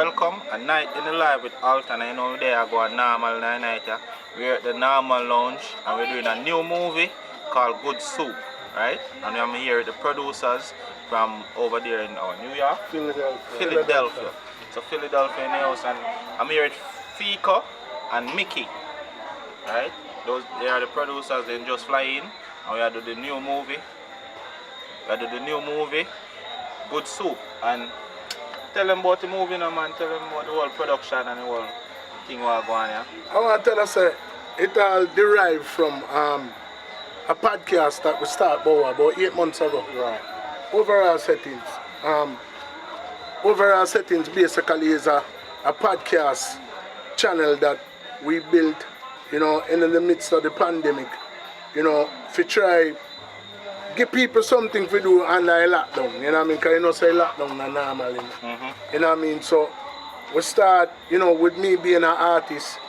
welcome. A night in the live with Alton. I know they are going normal night. We're at the normal lounge and we're doing a new movie called Good Soup, right? And I'm here with the producers from over there in New York? Philadelphia. So Philadelphia in the house, and I'm here with Fico and Mickey, right? They are the producers. They just fly in and we are doing the new movie. Good Soup. And tell them about the movie now, man. Tell them about the whole production and the whole thing what going on here. I want to tell us it all derived from a podcast that we started about 8 months ago. Right. Overall Settings basically is a podcast channel that we built, in the midst of the pandemic, to try give people something to do under a lockdown, because say lockdown is normal, So we start, with me being an artist,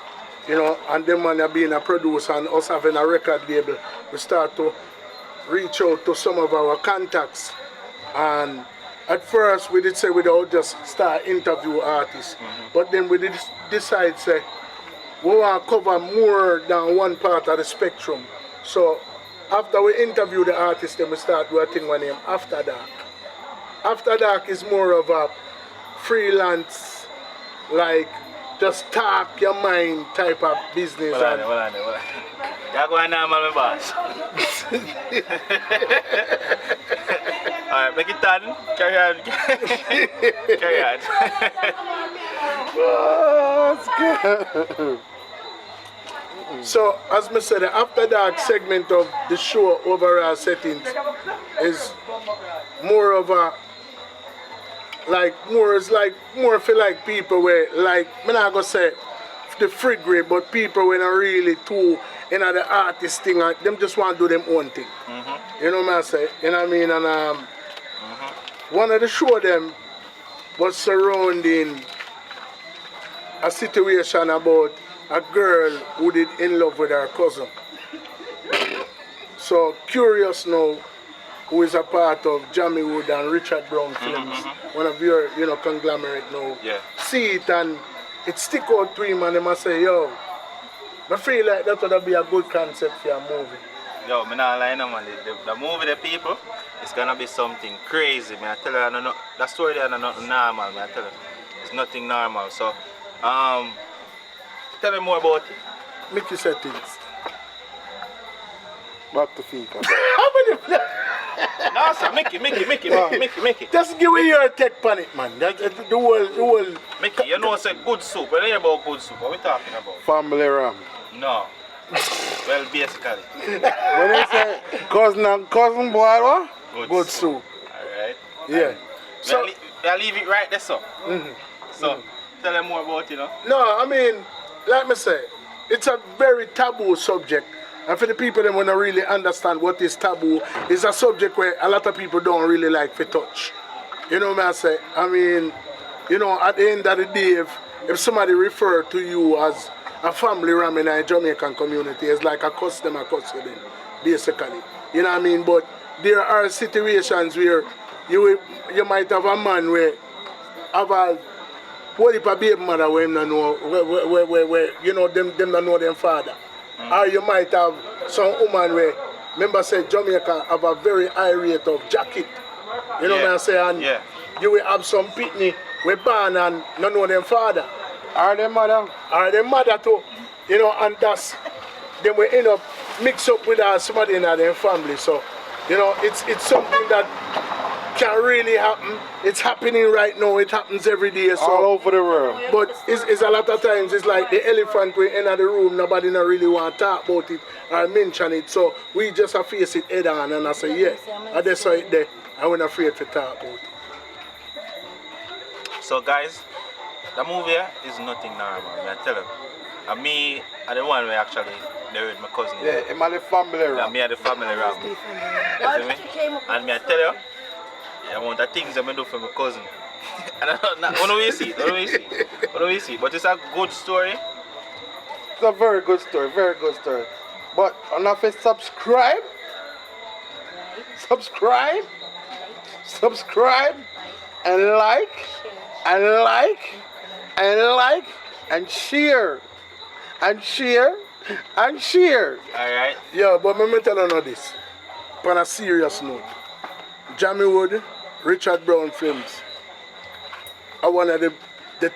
and them man being a producer and us having a record label, we start to reach out to some of our contacts. And at first we did say we don't just start interview artists, but then we did decide say we want to cover more than one part of the spectrum. So after we interview the artist, then we start doing a thing with name After Dark. After Dark is more of a freelance, like just talk your mind type of business. Hold on. You're going normal, my boss. Alright, make it done. Carry on. Oh, that's good. So, as I said, the After Dark segment of the show Overall Settings is more of a more for people where I'm not gonna say the free grade, but people when are really too the artist thing, them just want to do them own thing. You know what I say? You know what I mean? And one of the show them was surrounding a situation about a girl who did in love with her cousin. So Curious now, who is a part of Jammiwood and Richard Brown Films, one of your conglomerate now, see it and it stick out to him and they must say, yo, I feel like that would be a good concept for a movie. Yo, I'm not lying, man. The movie, the people, it's gonna be something crazy. I tell you, the story there is not normal. I tell you, it's nothing normal. So, tell me more about it. Mickey Settings. Back to Fico. No, sir, Mickey. Just give me your take on it, man. The whole. Mickey, you know, say good soup. When you hear about good soup, what are we talking about? Family ram. No. Well, basically. When you say cousin boy, what? Good soup. Alright. Yeah. So I'll leave it right there, so. So, tell them more about it, No, I mean, like me say, it's a very taboo subject. And for the people that want to really understand what is taboo, it's a subject where a lot of people don't really like to touch. You know what I say? I mean, at the end of the day, if somebody refer to you as a family ram in a Jamaican community, it's like a custom them, basically. You know what I mean? But there are situations where you might have a man where have a what if a baby mother where him not know where them not know them father. Or you might have some woman where remember say Jamaica have a very high rate of jacket. You know what I'm saying? And you will have some pitney we born and not know them father. Or them mother. Or them mother too. And that's then we end up mix up with somebody in their family. So, it's something that can really happen. It's happening right now. It happens every day. So, all over the world. But it's a lot of times it's like the elephant we enter the room. Nobody not really want to talk about it or mention it. So we just have to face it head on and I say and that's why there. I wasn't afraid to talk about it. So guys, the movie is nothing normal. I tell you. And me, I'm the one who actually there with my cousin. Yeah, I'm the family ram. Yeah, me and the family ram. You see me? And me, I tell you. The amount of things I do for my cousin. And what do we see? But it's a good story. It's a very good story, But enough is subscribe, and like, and like and share and share and share. Alright. Yeah, but let me tell you this. On a serious note, Jammiwood, Richard Brown Films are one of the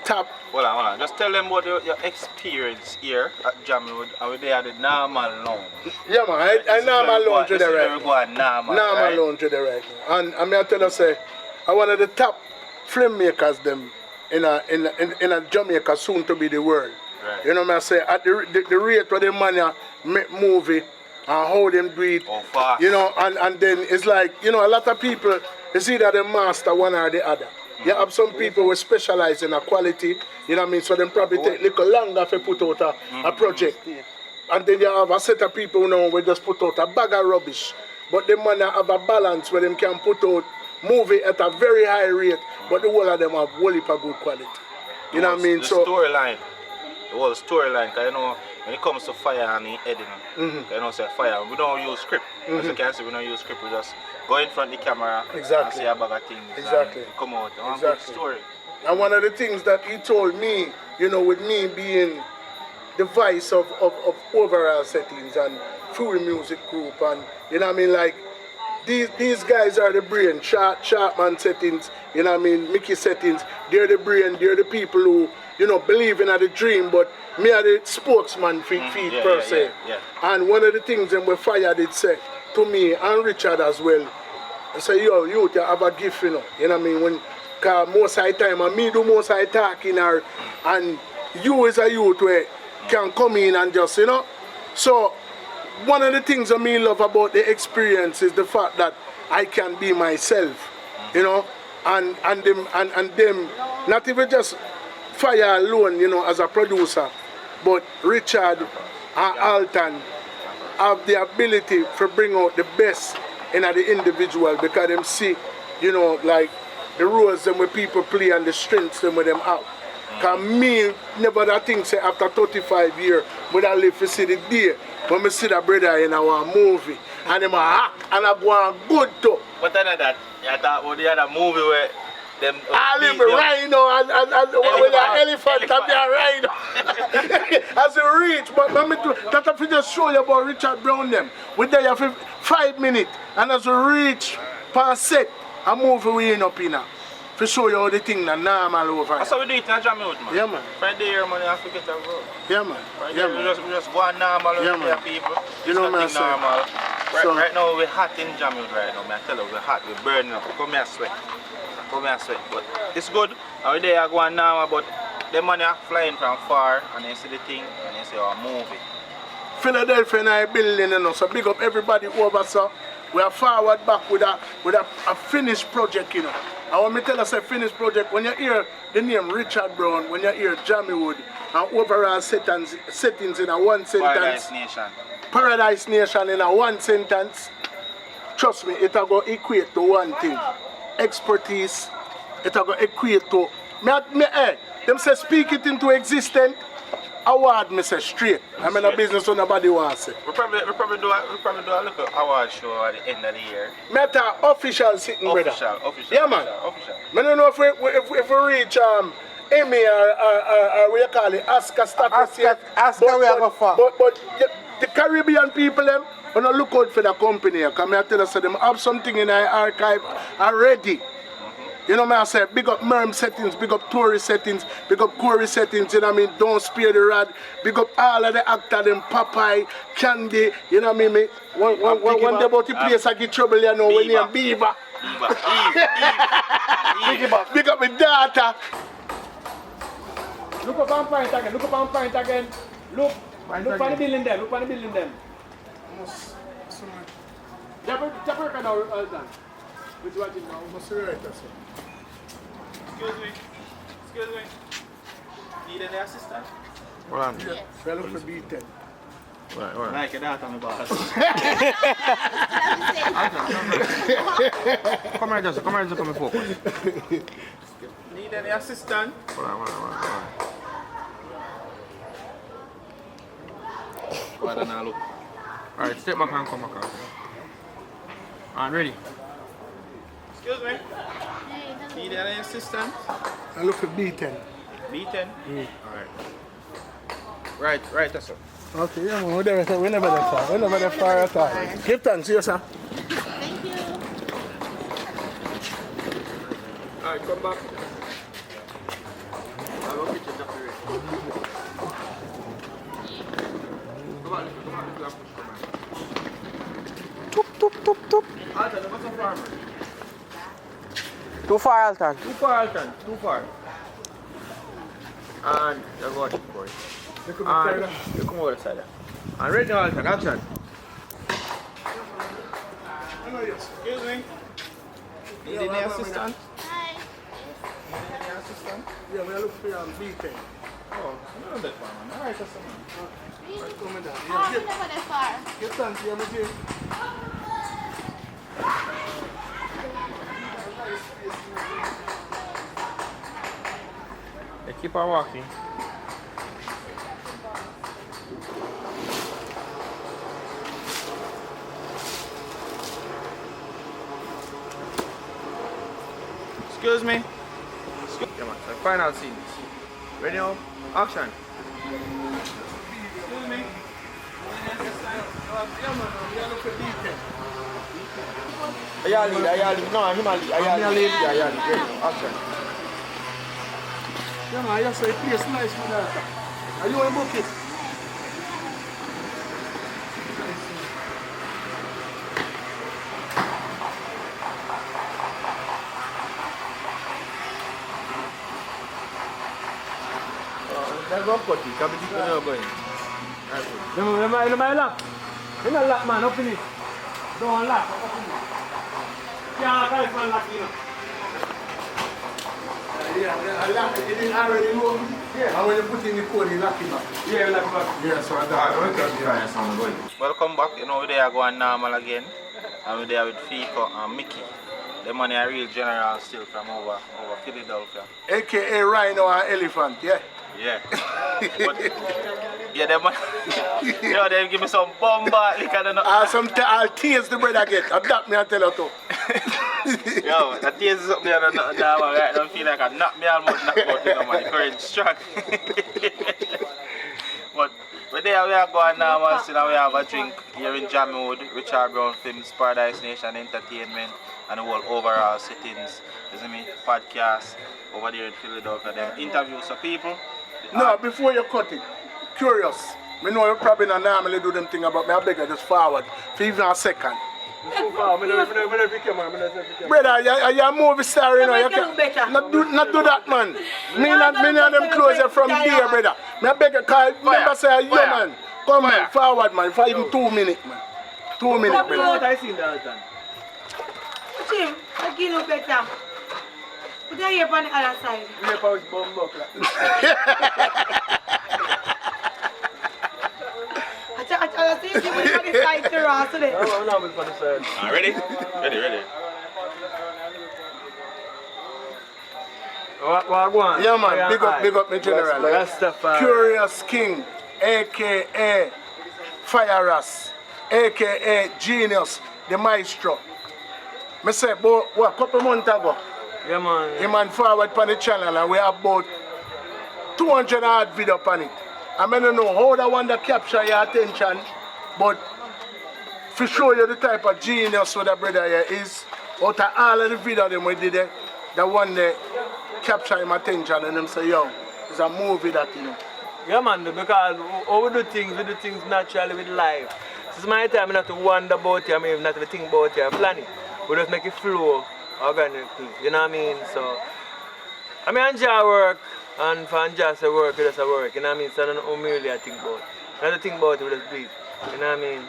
top. Hold on. Just tell them about your experience here at Jammiwood and we're there at the normal lounge. Yeah, man, I normal lounge with the right now. Normal lounge with the right now. And I mean, I tell you, say, I one of the top filmmakers them in a Jamaica, soon to be the world. Right. You know what I say? At the rate where the man make movie and how them do it. Oh, fast. You know, and then it's like, you know, a lot of people, you see that they master one or the other. You have some people who specialize in a quality, you know what I mean? So them probably take a little longer to put out a project. And then you have a set of people who know we just put out a bag of rubbish. But them man have a balance where them can put out movie at a very high rate, but the whole of them have whole heap of good quality. You know what I mean? The So storyline. The whole storyline, because you know, when it comes to fire and editing, you know, say fire, we don't use script. As you can see, we don't use script, we just go in front of the camera and Exactly. see a bag of things. Exactly. And come out. And Exactly. a good story. And one of the things that he told me, you know, with me being the vice of overall settings and Fury Music Group, and you know what I mean, like these guys are the brain, Sharpman settings, you know what I mean, Mickey settings, they're the brain, they're the people who, you know, believe in the dream, but me are the spokesman feed per se. Yeah. And one of the things that we fired it said to me and Richard as well, I say, yo, you have a gift, you know what I mean, when, cause most of the time, and me do most of the talking, and you as a youth where can come in and just, you know. So, one of the things I mean love about the experience is the fact that I can be myself, you know, and them not even just fire alone, you know, as a producer, but Richard and Alton have the ability to bring out the best in the individual because them see, you know, like the roles them where people play and the strengths them where them have. Cause me never that thing say after 35 years when I live to see the day when I see the brother in our movie and them act and I go on good too. But then that, I thought about the other movie where them I live a rhino and with an elephant and a rhino. As a reach, but let me do that if you just show you about Richard Brown them. We there for 5 minutes and as a reach per set a movie we in up in now. To show you how the thing that normal over. That's how we do it in Jammiwood, man. Yeah, man. Right there, man, you have to get a road. Yeah, man. Right Yeah, there, man. we just go on normal with people. You know what I'm saying? Normal. So- Right now, we're hot in Jammiwood right now, man. I tell you, we're hot, we're burning up. Come here, sweat. Come here, sweat. But it's good. And we're there going normal, but the money are flying from far, and they see the thing, and they say, oh, movie. Philadelphia and I building, you know, so big up everybody over, so we are forward back with a finished project, you know. And when me tell us a finished project, when you hear the name Richard Brown, when you hear Jammiwood, and overall settings in a one sentence, Paradise Nation in a one sentence, trust me, it'll go equate to one thing. Expertise, it'll go equate to, them say speak it into existence, award me say straight. I'm in a business so nobody wants it. We probably do a little award show at the end of the year. Meta official sitting, brother. Official. Yeah, man. Official. I don't know if we reach Emmy or what you call it, Oscar status yet. Oscar we have a far. But the Caribbean people, them, when I look out for the company, come here tell us that them have something in our archive already. You know what I say? Big up Merm settings, big up Tory settings, big up Corey settings, you know what I mean? Don't Spare the Rod, big up all of the actors, them Popeye, Candy, you know what I mean? One day about the place I get trouble, you know, when you're Beaver. Big up my daughter. Look up on point again, look up on point again. Look on the building there, look on the building there. Tap work now, Alton. Which watching now? Must be right, that's it. Excuse me. Need any assistant? Hold on. Yeah. So I look for B10. Right. Like a data, my boss. Come here, Joseph. Come here, Joseph. Come focus. Need any assistant? Hold on. Why don't I look? Alright, step back and come back out. And ready. Excuse me. Need any assistant? I look for B10. B10? Alright. Right, that's all. Okay, yeah, man, we never there far. We never there far at all. Give thanks, yes, sir. Thank you. Alright, come back. I'll go get your doctor. Come on, push, come on. Alton, what's a farmer? Too far, Alton. Too far, Alton, too far. And you're going for it. And you come over the side. And right now, Alton, action. Excuse me. Need any assistant? Hi. Any assistant? Yeah, we are looking for you on B10. Oh, no, that one. Alright, that's all. Really? Come in there. Oh, Yeah, we never that far. give thanks, yeah, me too. They keep on walking. Excuse me. Yeah, man. So final scenes. Ready now? Action. Excuse me. Ayali. No, him Ali. Ayali. Yeah, Ready now? Action. Yeah, man, yes, it tastes nice with that. Are you in bucket? Let's go cut it. Come on, you're going. Let me lock. You know lock, man. Open it. Don't lock. Open it. Yeah, guys, man, lock it. Yeah, I lock it. It is already low. Yeah. And when you put in the code, you lock it back. Yeah, lock it back. Yeah, so that. Welcome back. You know, we there going normal again. And we there with Fico and Mickey. The money are real general still from over Philadelphia. AKA Rhino and Elephant, yeah. Yeah. But, yeah, them you know, they give me some bomba liquor. I'll taste the bread I get. Adapt me and tell you too. Yo, that taste is up there and right now I don't feel like I knock me almost knock out, you know, man. The courage strong. But there we are going now, man. So now we have a drink here in Jammiwood, Richard Brown Films, Paradise Nation Entertainment, and the whole overall settings. You see me? Podcast over there in Philadelphia. They interview some people. No, before you cut it, curious. I know you probably not normally do them thing about me. I beg you just forward for even a second. Brother, you're a movie star, you know. You can not do that, man. Me and them close you from there, brother. Me beg you, call. Never say, yo, man. Come on, forward, man. For even 2 minutes, man. 2 minutes, brother. I seen that, Alton. Jim, I give you better. Put your ear on the other side. I see you on the side to Ross today. Ready? Ready. What? Yeah, man. Big up me general. Rastafari. Curious King, a.k.a. Fire Ras, a.k.a. Genius, the Maestro. I say, boy, what, a couple months ago, Yeah, man. he man forward on the channel and we have about 200 odd video on it. I mean, I don't know how that one that capture your attention, but to show you the type of genius what that brother here is, out of all of the video them we did there, the one that capture him attention and them say, yo, it's a movie that, you know. Yeah, man, because we do things naturally with life. This is my time not to wonder about it, I mean, not to think about it, plan it. We just make it flow organically, you know what I mean? So, I mean, enjoy work, and for enjoy the work, it's just a work, you know what I mean? So I don't know really I think about it. Not to think about it, we just do it, you know what I mean?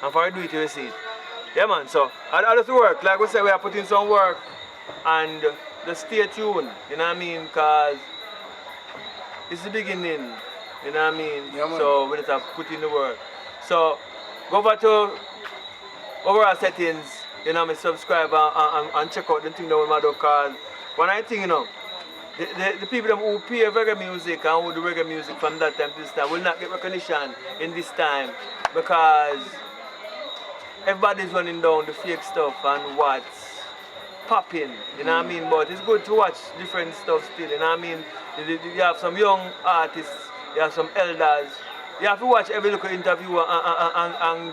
And for I do it, you see it. Yeah, man, so I just work, like we said, we are putting some work, and just stay tuned, you know what I mean? Because it's the beginning, you know what I mean? Yeah, man. So we just have to put in the work. So, go back to overall settings, you know, subscribe and check out the thing that we do, because when I think, you know, the people who play reggae music and who do reggae music from that time to this time will not get recognition in this time, because everybody's running down the fake stuff and what's popping, you know what I mean? But it's good to watch different stuff still, you know what I mean? You have some young artists, you have some elders. You have to watch every little interview and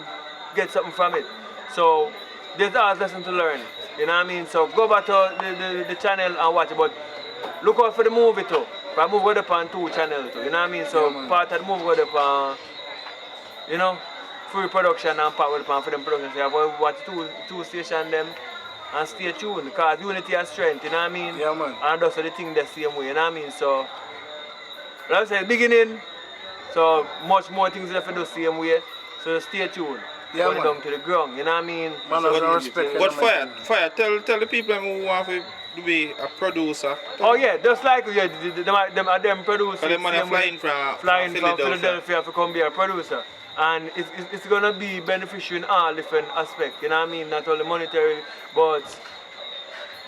get something from it. So there's always lesson to learn. You know what I mean? So go back to the channel and watch it. But look out for the movie too. The movie got up on 2 channels too. You know what I mean? So part of the movie got up on, you know, free production and part got up on for them production. So you have to watch two stations them and stay tuned because unity has strength. You know what I mean? Yeah, man. And that's the thing the same way. You know what I mean? So like I said, beginning. So much more things left to do the same way. So stay tuned. Yeah, Put it man. down to the ground, you know what I mean? Man, So I respect But fire, tell the people who want to be a producer. oh yeah, just like yeah, them producers. So them man are same way, flying from Philadelphia to come be a producer. And it's gonna be beneficial in all different aspects, you know what I mean? Not only monetary, but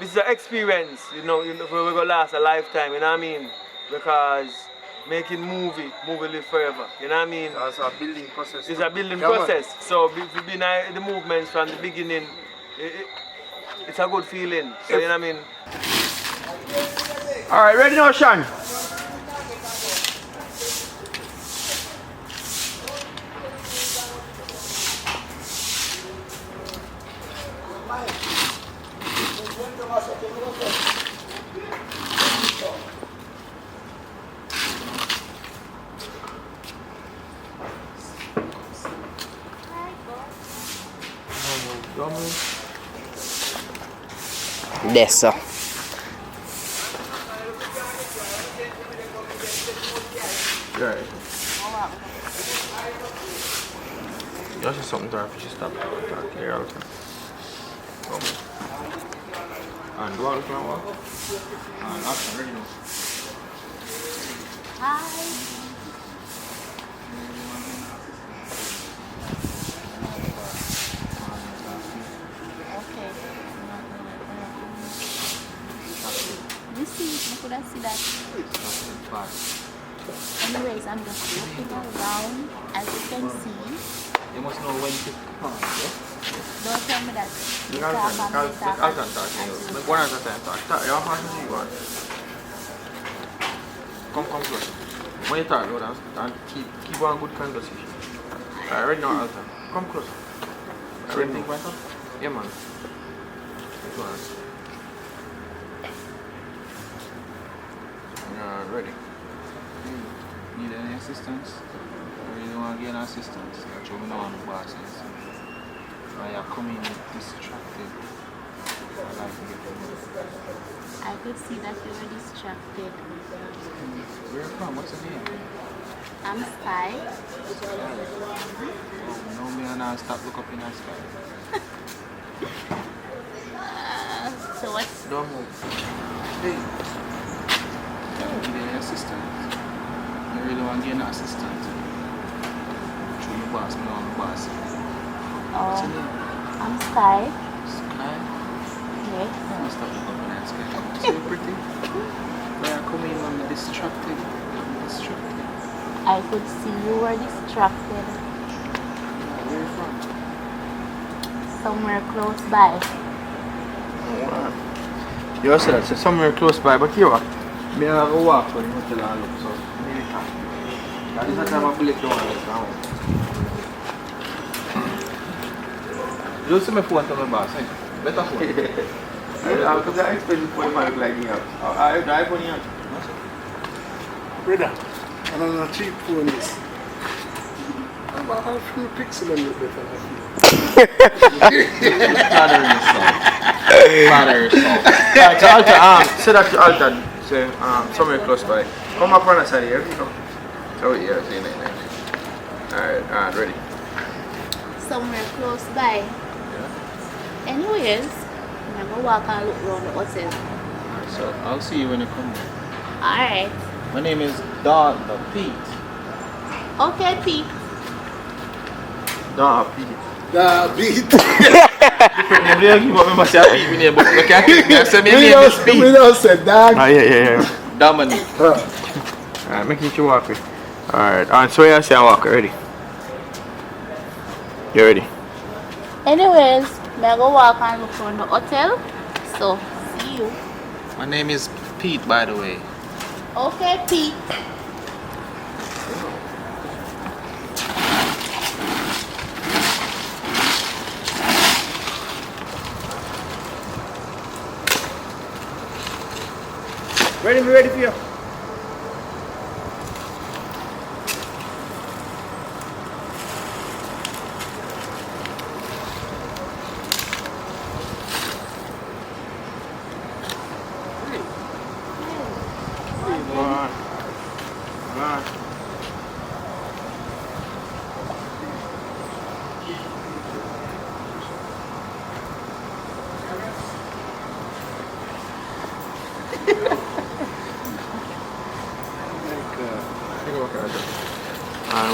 this is an experience, you know, we're gonna last a lifetime, you know what I mean? Because making movie live forever, you know what I mean? That's a building process. It's a building Yeah, man. process. So we've been the movements from the beginning. It's a good feeling. So you know what I mean? Alright, ready now, Sean? Yes, sir. Right. That's just something to have to stop here all the time. And do all the time, what? And action, ready now. Hi. Okay. You see, I could have seen that. Anyways, I'm just looking around. As you can see, You must know when to come, yeah? don't tell me that. You can Alton talk to you. Make one at a time talk. You want to see one? Come close. When you talk, go and keep on good conversation. Alright, right now, Alton. Come close. Ready to think about it? Yeah, man. Go on. Ready. Need any assistance? I really want to get assistance. Actually, we know I'm the boss. I am coming distracted. I like to get them. I could see that you were distracted. Where you from? What's your name? I'm Sky. Oh, no, me and I stop look up in the sky. So what's Don't move. Hey. Need any assistance? I really want to get an assistant. Show me boss. Me know I'm the boss. What's your name? I'm Sky. Sky? Yes. I stop looking up in the sky. So pretty. But I come in and I'm distracted. I'm distracted. I could see you were distracted. Where are you from? Somewhere close by. You said that, so somewhere close by, but here, me have a walk for the hotel and look, so maybe can't. That is the time I bullet down and look down. You see my phone to my boss, eh? Better phone. I have to expensive phone if I look like me. I drive on here. Brother, I don't know cheap phone this. I'm a few pixels a little better. Flatter yourself. Flatter yourself. Alright, so Alton, say that to Alton. Say, somewhere close by. Come up on the side here, you know. So, yeah, see, Alright, ready. Somewhere close by. Yeah. Anyways, I'm gonna walk and look around the hotel. So I'll see you when you come. Alright. My name is Dr. Pete. Okay, Pete. Nah, Pete. The beat. We don't say dog. Yeah. Dominic. Alright, making you walk with. Alright, so you say I walk, ready? You ready? Anyways, I'm gonna walk and look around the hotel. So, see you. My name is Pete, by the way. Okay, Pete. Ready, we ready for you. Come on. Come on.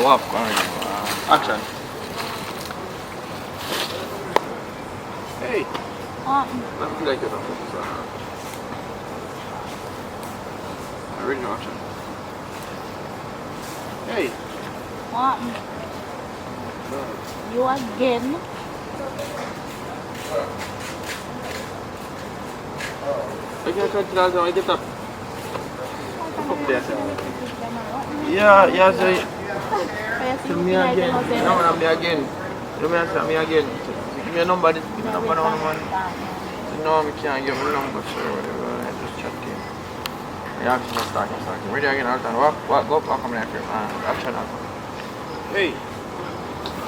Walk. Action. Hey. Nothing like it. Original action. Hey. What? You again? I can't try to tell you, I get up. Yeah, say. Tell me again. No, I'm me again. Tell me answer me again. Give me a number. Give me a number now, man. No, I can't give me a number, sir. Whatever. I just chatting. Yeah, I'm just starting. Ready again, Alton. Walk, go up, come here. Action, Alton. Hey.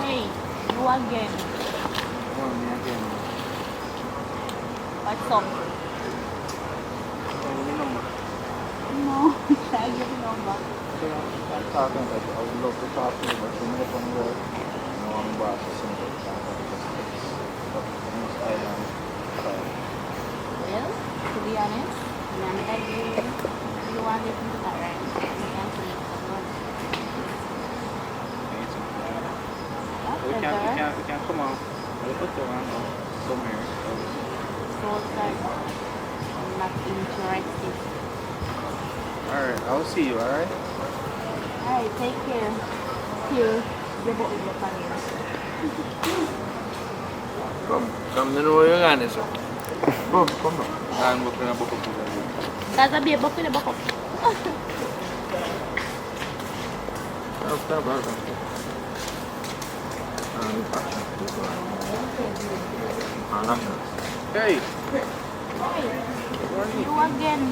Hey, you again. Oh, me again. What's up? No, I give you number. I'm talking that I would love to talk to you, but you're not on work. You know, I'm boss of Senegal. Well, to be honest, I'm not you want to listen to that, right? You can say it's good. We can come on. We'll put the one somewhere. So it's like, I'm not interested. Alright, I'll see you, alright? Alright, take care. Here, the book is up on Come, then we're going to go. Come. I'm looking at a book of food. That's a bit book in the book. Hey! You again.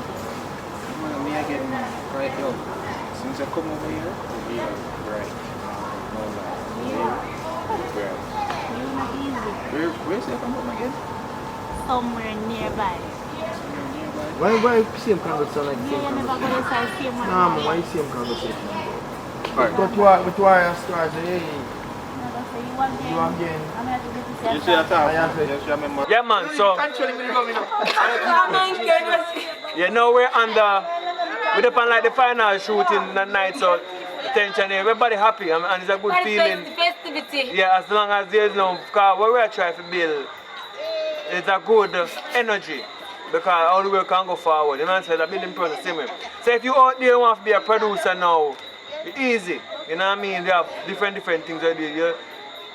Me again, right here. Since I come over here, it'll be right. No lie. Right. You're not easy. Where's it come from again? Somewhere nearby. Why same conversation like Yeah, you never go inside same one. No, why same conversation? But why I start saying, hey, Never say you again. you again. I'm going to do this. You see that time? Yes, you remember. Yeah, man. So we're under. We're up on like the final shooting that night, so attention, everybody happy, and it's a good feeling. Festivity. Yeah, as long as there's no, because what we're trying to build is a good energy, because all the way can go forward. You know what I'm saying? The building process, same way. So if you out there want to be a producer now, it's easy. You know what I mean? They have different things that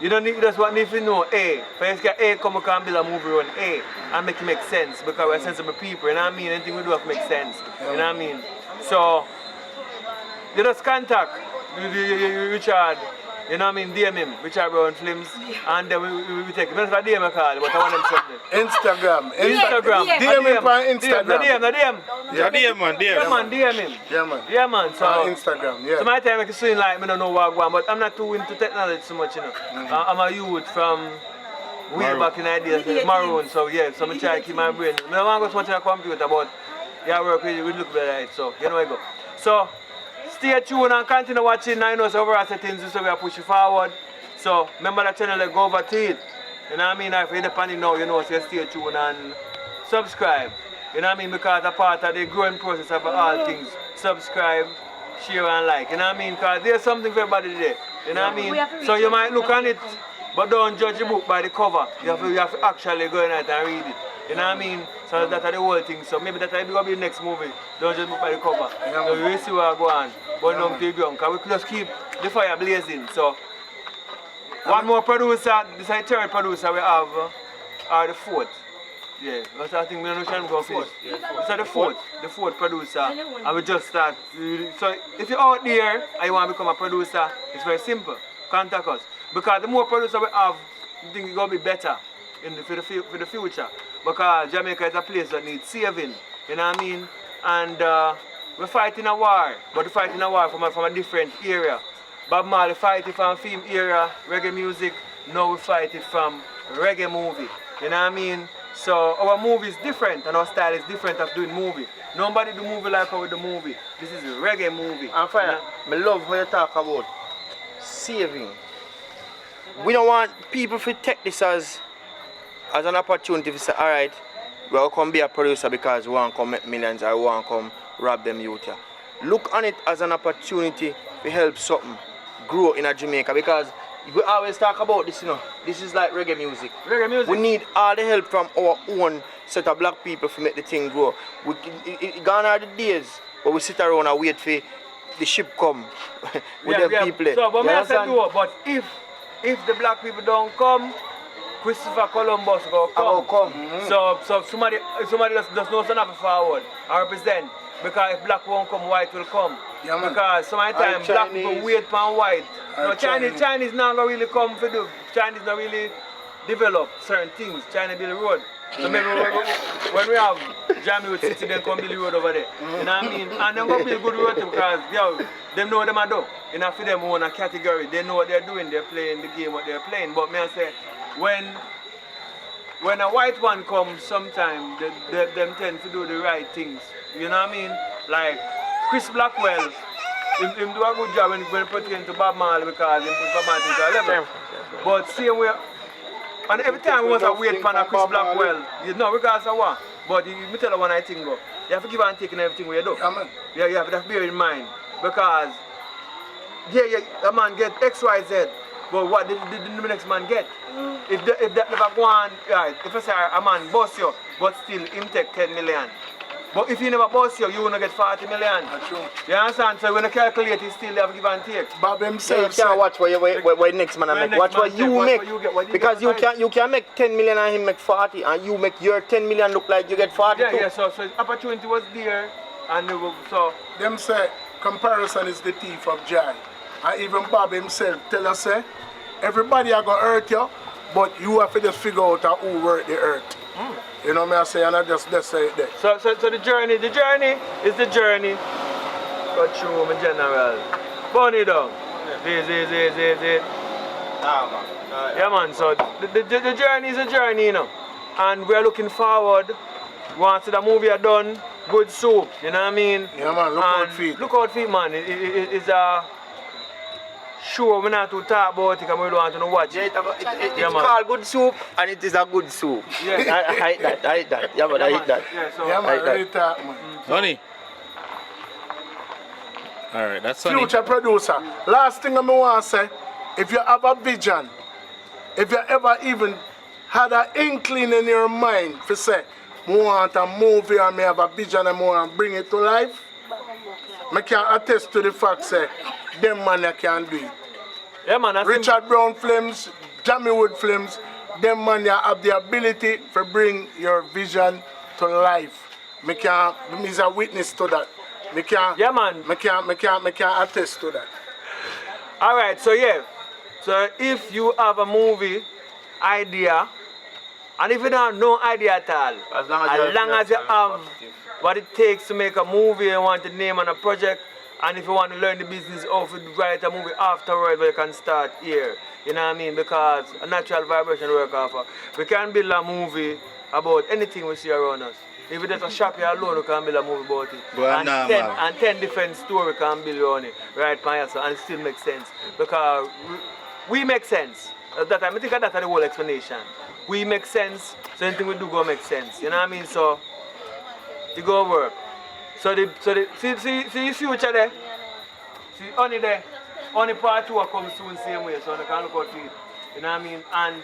you don't need, just need to know A. For instance, A come and build a movie on A and make it make sense, because we're sensible people, you know what I mean? Anything we do have to make sense, you know what I mean? So, you just contact Richard, you know what I mean, DM him, Richard Brown Films, and then we take him. Not a DM call, but I want them something. Instagram. DM him on Instagram. The DM. Yeah, DM man, Yeah, man, DM him. Yeah, man. So, Instagram, yeah. So my time I can swing like I don't know what I want, but I'm not too into technology so much, you know. I'm a youth from way back in the days, Maroon, so yeah, so I try to keep my brain. I don't want to go so much on a computer, but yeah, work with look better, so you know I go. So stay tuned and continue watching. I know so overall settings, so we are pushing forward. So remember that channel, go over to it. You know what I mean? If you're depending now, you know, so stay tuned and subscribe. You know what I mean? Because a part of the growing process of all things. Subscribe, share and like. You know what I mean? Because there's something for everybody today. You know what I mean? So you might look on it, but don't judge a book by the cover. You have to actually go in it and read it. You know what I mean? So that's the whole thing. So maybe that's going to be the next movie. Don't just look by the cover. So we will see where I go on. But don't take young. Because we could just keep the fire blazing. So one more producer, this is the third producer we have, or the fourth. Yeah, that's I think we don't know go finish. It's the fourth producer, and we just start. So if you're out there and you want to become a producer, it's very simple. Contact us because the more producers we have, I think it's gonna be better for the future. Because Jamaica is a place that needs saving. You know what I mean? And we're fighting a war, but we're fighting a war from a different area. Bob Marley fighting from film era, reggae music. Now we fight it from reggae movie. You know what I mean? So our movie is different and our style is different of doing movie. Nobody do movie like how we do movie. This is a reggae movie. And finally, I love how you talk about saving. We don't want people to take this as an opportunity to say, alright, we'll come be a producer because we want to come make millions or we want to come rob them youth here. Look on it as an opportunity to help something grow in Jamaica because we always talk about this, you know. This is like reggae music. Reggae music. We need all the help from our own set of black people to make the thing grow. Gone are the days where we sit around and wait for the ship come with them people. So, but I said do, but if the black people don't come, Christopher Columbus will come. So somebody just knows enough forward and represent. Because if black won't come, white will come. Yeah, man. Because sometimes black people wait for white. No, Chinese not gonna really come for do. Chinese not really develop certain things. China build a road. So maybe when we have Jammiwood City, then come build a road over there. You know what I mean? And then go build good road too because them know what them are do. You know, for them own a category. They know what they're doing. They're playing the game what they're playing. But me I say, when a white one comes, sometimes them tend to do the right things. You know what I mean? Like Chris Blackwell, him do a good job when it pertains to Bob Marley because he put Bob Marley into a level. But same way, and every time we want to wait for a Chris Blackwell, you know, regardless of what. But you tell you one I think go. You have to give and take in everything we do. Yeah, you have to bear in mind. Because a man get XYZ, but what did the next man get? If that never go on, right, if I say a man boss you, but still him take 10 million. But if you never boss you will not get 40 million. That's true. You understand? So when you calculate, you still have give and take. Bob himself you can't watch what next man make. Watch what you make. Because you can make 10 million and him make 40 and you make your 10 million look like you get 40 too. Yeah, so opportunity was there and so them say comparison is the thief of joy. And even Bob himself tell us say everybody are gonna hurt you, but you have to just figure out who work the hurt. You know what I say, and I just say it there. So the journey is the journey. But true, my general. Burn it down. This. Yeah, man. So the journey is a journey, you know. And we're looking forward. Once the movie are done, good soup. You know what I mean? Yeah, man. Look out for it. Look out for it, man. It's a. Sure, we're not to talk about it because we don't want to watch it. It's called good soup and it is a good soup. Yeah. I hate that. Yeah, but I hate that. Yeah, man, ready talk, man. Sonny. Alright, that's Sonny. Future producer. Last thing I want to say, if you have a vision, if you ever even had an inkling in your mind to say, I want a movie and I have a vision and I want to bring it to life, I can attest to the fact say, them man can do it. Yeah, man. Richard Brown films, Jammiwood films, them man have the ability to bring your vision to life. Me is a witness to that. Yeah, man. Me can attest to that. All right, so yeah. So if you have a movie idea, and if you don't have no idea at all, as long as you have what it takes to make a movie and want to name on a project, and if you want to learn the business of write a movie afterwards, you can start here. You know what I mean? Because a natural vibration work off. We can build a movie about anything we see around us. If it's a shop here alone, we can build a movie about it. And 10 different stories we can build around it. Right, and it still makes sense. Because we make sense. That I think that's the whole explanation. We make sense, so anything we do go make sense. You know what I mean? So it go work. See the future there. See only there. Only part 2 will come soon same way, so I can look out for it. You know what I mean? And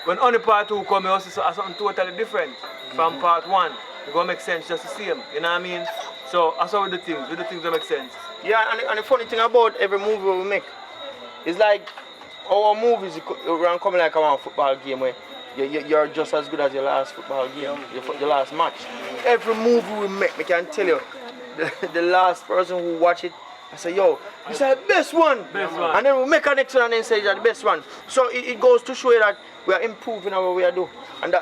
when only part 2 come, you also see something totally different from part 1. It gonna make sense just to see them. You know what I mean? So that's how we do things. We do things that make sense. Yeah, and the funny thing about every movie we make is like our movies run coming like a football game where you're just as good as your last football game, your last match. Every movie we make, I can tell you, the last person who watch it, I say, yo, this is the best one. And then we make a next one and then say it's the best one. So it goes to show you that we are improving our way to do. And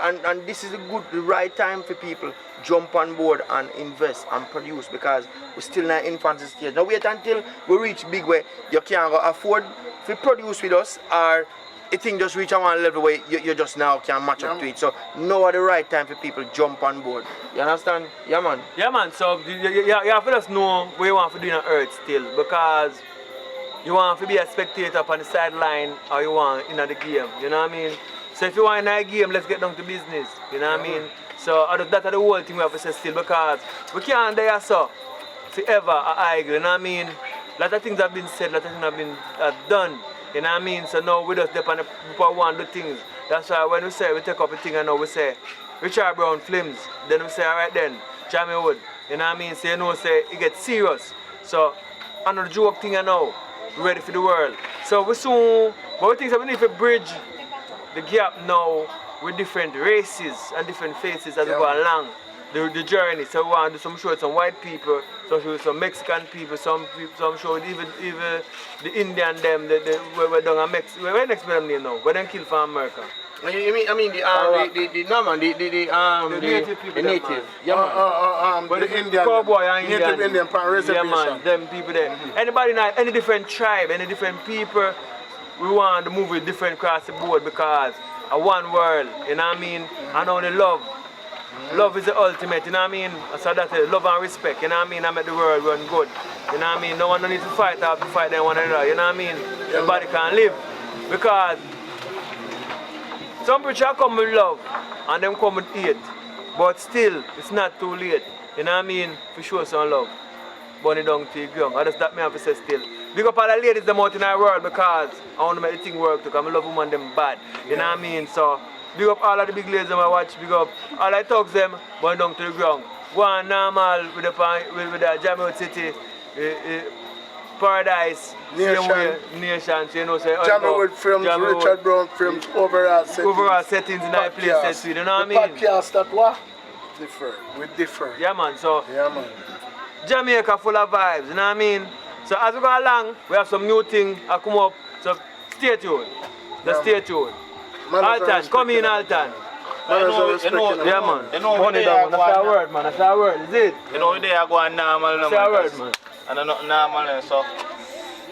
this is the right time for people jump on board and invest and produce, because we're still in the infancy stage. Now wait until we reach big where you can't afford to produce with us, or it thing just reach a one level where you just now can match up to it. So now at the right time for people jump on board. You understand? Yeah man. Yeah man, so you have to just know what you want to do in the earth still, because you want to be a spectator on the sideline or you want in the game, you know what I mean? So if you want in a game, let's get down to business, you know what I mean? So that's the whole thing we have to say still, because we can't die so forever idle, you know what I mean? A lot of things have been said, a lot of things have been done, you know what I mean? So now we just depend on one do things. That's why when we say we take up a thing and now we say Richard Brown Films, then we say alright then, Jammiwood, you know what I mean? So you know say it gets serious. So another joke thing now, ready for the world. So we soon, but we think that we need to bridge the gap now with different races and different faces as we go along the journey. So we want to do some show with some white people, some show with some Mexican people, some show with even the Indian them, we're down in Mexico. Where next with them now? Where them kill from America? The native people. The native. The Indian. Cowboy and Native Indian pan reservation. Yeah man, them people there. Anybody in any different tribe, any different people, we want to move with different across the board, because a one world, you know what I mean? And only love. Love is the ultimate, you know what I mean? So that's it, love and respect, you know what I mean? I make the world run good. You know what I mean? No one needs to fight them one another, you know what I mean? Everybody can live. Because some preachers come with love and them come with hate. But still, it's not too late. You know what I mean? For sure some love. Burn it down to the ground. That's that me have to say still. Big up all the ladies them out in our world, because I want to make the thing work too, because I love women them bad. You know what I mean? So big up all of the big ladies them I watch, big up all I thugs them, burn down to the ground. Go on normal with the Jammiwood City, Paradise, Nation, so you know, say Jammiwood Films, Richard Brown Films, overall settings in that place, you know what I mean? Podcast that what? Different. We differ. Yeah man, so Yeah man. Jamaica full of vibes, you know what I mean? So as we go along, we have some new things that come up, so stay tuned. Stay tuned. Alton, come in Alton. Yeah man. Money down, that's our word man, that's our word, is it? You know, they are going normal. That's our word man. And I'm not normal, so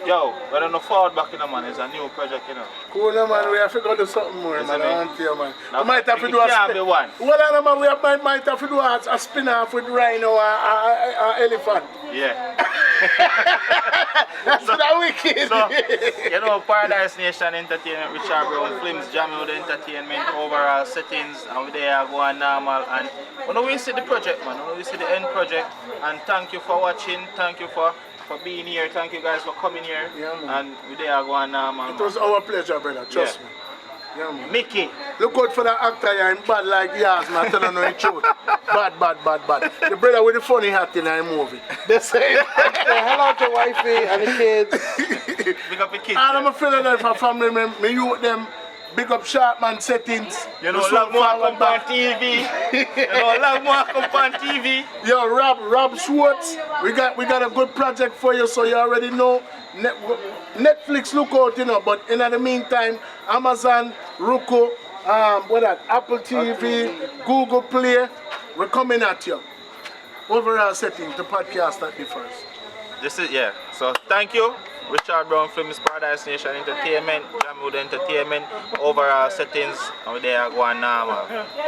yo, we're on the forward back in the man, it's a new project, you know. Cool, no, man, we have to go do something more, man. I want you, man. Now, We might have to do a can't be one. Well, no, man, we might have to do a spin-off with rhino or elephant. Yeah. That's not wicked. So, you know, Paradise Nation Entertainment, Richard Brown Films, Jammiwood Entertainment, overall settings, and we there going normal. And when we see the project, man, when we see the end project, and thank you for watching, thank you for being here, thank you guys for coming here, and we there going normal. It was our pleasure, brother, trust me. Yeah, man. Mickey. Look out for that actor here, him bad like yours, man. Tell you no truth. Bad. The brother with the funny hat in the movie. They say Hello to wifey and the kids. Big up the kids. and I'm a Philadelphia family, me youth them. Big up Sharpman settings. You know, love more come on TV. You know, love more come on TV. Yo, Rob Schwartz, we got a good project for you, so you already know. Netflix look out, you know, but in the meantime, Amazon, Roku, Apple TV, Google Play, we're coming at you. Overall settings, the podcast that differs. This is, yeah. So thank you. Richard Brown Films, Paradise Nation Entertainment, Jammiwood Entertainment, overall settings, and we there going normal.